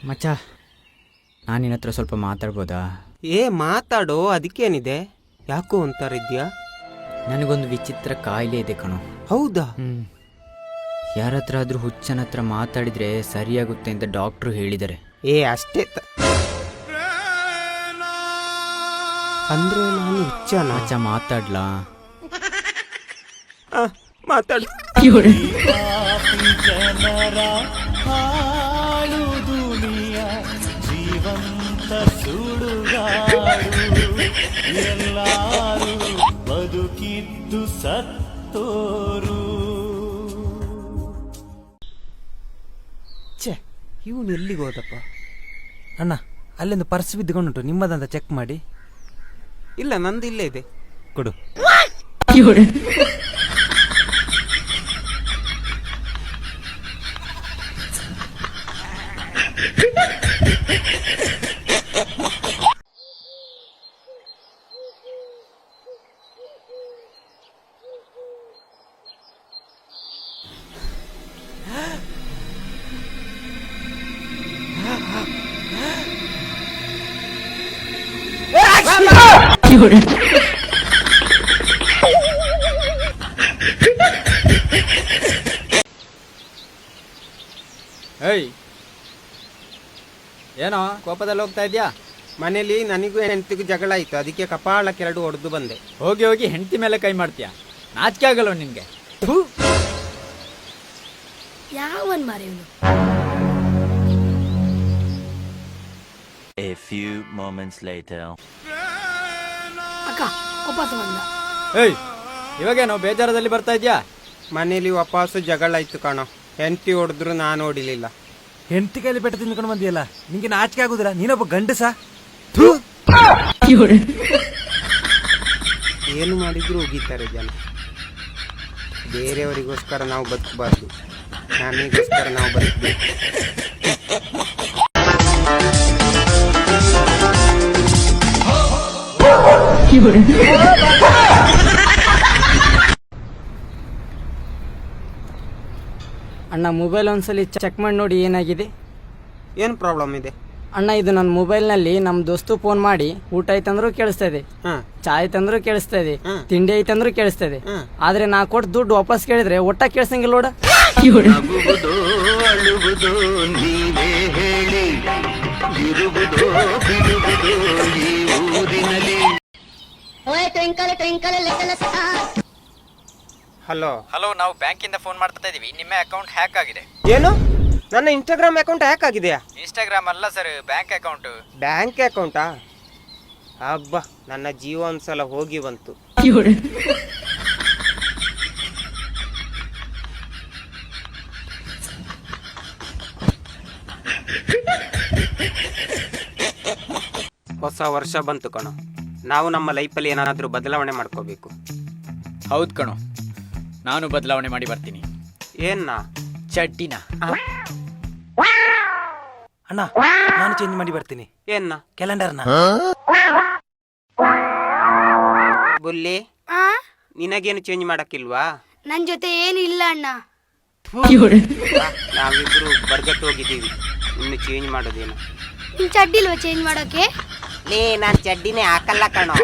ಮಚ್ಚ, ನಾನು ನಿನ್ನ ಹತ್ರ ಸ್ವಲ್ಪ ಮಾತಾಡ್ಬೋದಾ? ಮಾತಾಡೋ, ಅದಕ್ಕೇನಿದೆ? ಯಾಕೋ ಅಂತಾರಿದ್ಯಾ? ನನಗೊಂದು ವಿಚಿತ್ರ ಕಾಯಿಲೆ ಇದೆ ಕಣೋ. ಹೌದಾ? ಯಾರ ಹತ್ರ ಆದ್ರೂ ಹುಚ್ಚನ ಹತ್ರ ಮಾತಾಡಿದ್ರೆ ಸರಿಯಾಗುತ್ತೆ ಅಂತ ಡಾಕ್ಟ್ರು ಹೇಳಿದ್ದಾರೆ. ಅಷ್ಟೇ ಅಂದ್ರೆ ನಾನು ಹುಚ್ಚನ? ಮಚ್ಚ ಮಾತಾಡ್ಲಾ? ಮಾತಾಡು. ಜೀವಂತ ಸುಡುಗಾಡು ಎಲ್ಲಾರು ಬದುಕಿದ್ದು ಸತ್ತೋರು. ಇವನು ಎಲ್ಲಿಗೆ ಹೋದಪ್ಪ? ಅಣ್ಣ, ಅಲ್ಲೊಂದು ಪರ್ಸ್ ಬಿದ್ದುಕೊಂಡುಂಟು, ನಿಮ್ಮದಂತ ಚೆಕ್ ಮಾಡಿ. ಇಲ್ಲ, ನಂದು ಇಲ್ಲೇ ಇದೆ, ಕೊಡು. ಏಯ್, ಏನೋ ಕೋಪದಲ್ಲಿ ಹೋಗ್ತಾ ಇದ್ಯಾ? ಮನೇಲಿ ನನಗೂ ಹೆಂಡತಿಗೂ ಜಗಳ ಆಯ್ತು, ಅದಕ್ಕೆ ಕಪಾಳ ಕೆರಡು ಹೊಡೆದು ಬಂದೆ. ಹೋಗಿ ಹೋಗಿ ಹೆಂಡತಿ ಮೇಲೆ ಕೈ ಮಾಡ್ತೀಯ? ನಾಚಿಕೆ ಆಗಲ್ಲ ನಿನ್ಗೆ? ಯಾವನ್ ಮಾರಿ ಇವನು? A few moments later. ಅಕ್ಕ ವಾಪಸ್ ಬಂದ. ಏಯ್, ಇವಾಗೇನೋ ಬೇಜಾರದಲ್ಲಿ ಬರ್ತಾ ಇದ್ಯಾ? ಮನೇಲಿ ವಾಪಸ್ಸು ಜಗಳ ಆಯ್ತು ಕಣೋ. ಹೆಂಡತಿ ಹೊಡೆದ್ರು ನಾನು ಹೊಡಿಲಿಲ್ಲ. ಹೆಂಡತಿ ಕೈಲಿ ಬೆಟ್ಟ ತಿನ್ಕೊಂಡು ಬಂದಿಯಲ್ಲ, ನಿಂಗೆ ನಾಚಿಕೆ ಆಗುದಿಲ್ಲ? ನೀನೊಬ್ಬ ಗಂಡಸ. ಏನು ಮಾಡಿದ್ರು ಉಗಿತಾರೆ ಜನ. ಬೇರೆಯವರಿಗೋಸ್ಕರ ನಾವು ಬದುಕಬಾರ್ದು, ನಮಗೋಸ್ಕರ ನಾವು ಬದುಕಬೇಕು. ಅಣ್ಣ, ಮೊಬೈಲ್ ಒಂದ್ಸಲಿ ಚೆಕ್ ಮಾಡಿ ನೋಡಿ ಏನಾಗಿದೆ. ಏನು ಪ್ರಾಬ್ಲಮ್ ಇದೆ? ಅಣ್ಣ, ಇದು ನನ್ನ ಮೊಬೈಲ್ನಲ್ಲಿ ನಮ್ಮ ದೋಸ್ತು ಫೋನ್ ಮಾಡಿ ಊಟ ಐತಂದ್ರೂ ಕೇಳಿಸ್ತಾ ಇದೆ, ಚಾಯ್ ತಂದ್ರೂ ಕೇಳಿಸ್ತಾ ಇದೆ, ತಿಂಡಿ ಐತಂದ್ರೂ ಕೇಳಿಸ್ತಾ ಇದೆ. ಆದ್ರೆ ನಾ ಕೊಟ್ಟು ದುಡ್ಡು ವಾಪಸ್ ಕೇಳಿದ್ರೆ ಒಟ್ಟ ಕೇಳಿಸಂಗಿಲ್ಲ ನೋಡ. ಹಲೋ ಹಲೋ, ನಾವು ಬ್ಯಾಂಕಿಂದ ಫೋನ್ ಮಾಡ್ತಾ ಇದೀವಿ. ನಿಮ್ಮ ಅಕೌಂಟ್ ಹ್ಯಾಕ್ ಆಗಿದೆ. ಏನು? ನನ್ನ ಇನ್ಸ್ಟಾಗ್ರಾಮ್ ಅಕೌಂಟ್ ಹ್ಯಾಕ್ ಆಗಿದೆಯಾ? ಇನ್ಸ್ಟಾಗ್ರಾಮ್ ಅಲ್ಲ sir, bank account. Bank account? ಹಬ್ಬ, ನನ್ನ ಜೀವ ಒಂದ್ಸಲ ಹೋಗಿ ಬಂತು. ಹೊಸ ವರ್ಷ ಬಂತು ಕಣೋ. ನಾವು ನಮ್ಮ ಲೈಫಲ್ಲಿ ಏನಾದರೂ ಬದಲಾವಣೆ ಮಾಡ್ಕೋಬೇಕು. ಹೌದು ಕಣೋ, ನಾನು ಬದಲಾವಣೆ ಮಾಡಿ ಬರ್ತೀನಿ. ಏನ್ನ? ಚಡ್ಡಿನ. ಅಣ್ಣ, ನಾನು ಚೇಂಜ್ ಮಾಡಿ ಬರ್ತೀನಿ. ಏನ್ನ? ಕ್ಯಾಲೆಂಡರ್ನ. ಬುಲ್ಲಿ, ನಿನಗೇನು ಚೇಂಜ್ ಮಾಡಕ್ಕಿಲ್ವಾ? ನನ್ ಜೊತೆ ಏನು ಇಲ್ಲ ಅಣ್ಣ. ನಾವಿಬ್ರು ಬರ್ಗಟ್ಟು ಹೋಗಿದ್ದೀವಿ, ಇನ್ನು ಚೇಂಜ್ ಮಾಡೋದೇನು? ನಿನ್ ಚಡ್ಡಿಲ್ವಾ ಚೇಂಜ್ ಮಾಡೋಕೆ? ನಾನು ಚಡ್ಡಿನೇ ಹಾಕಲ್ಲ ಕಣೋ.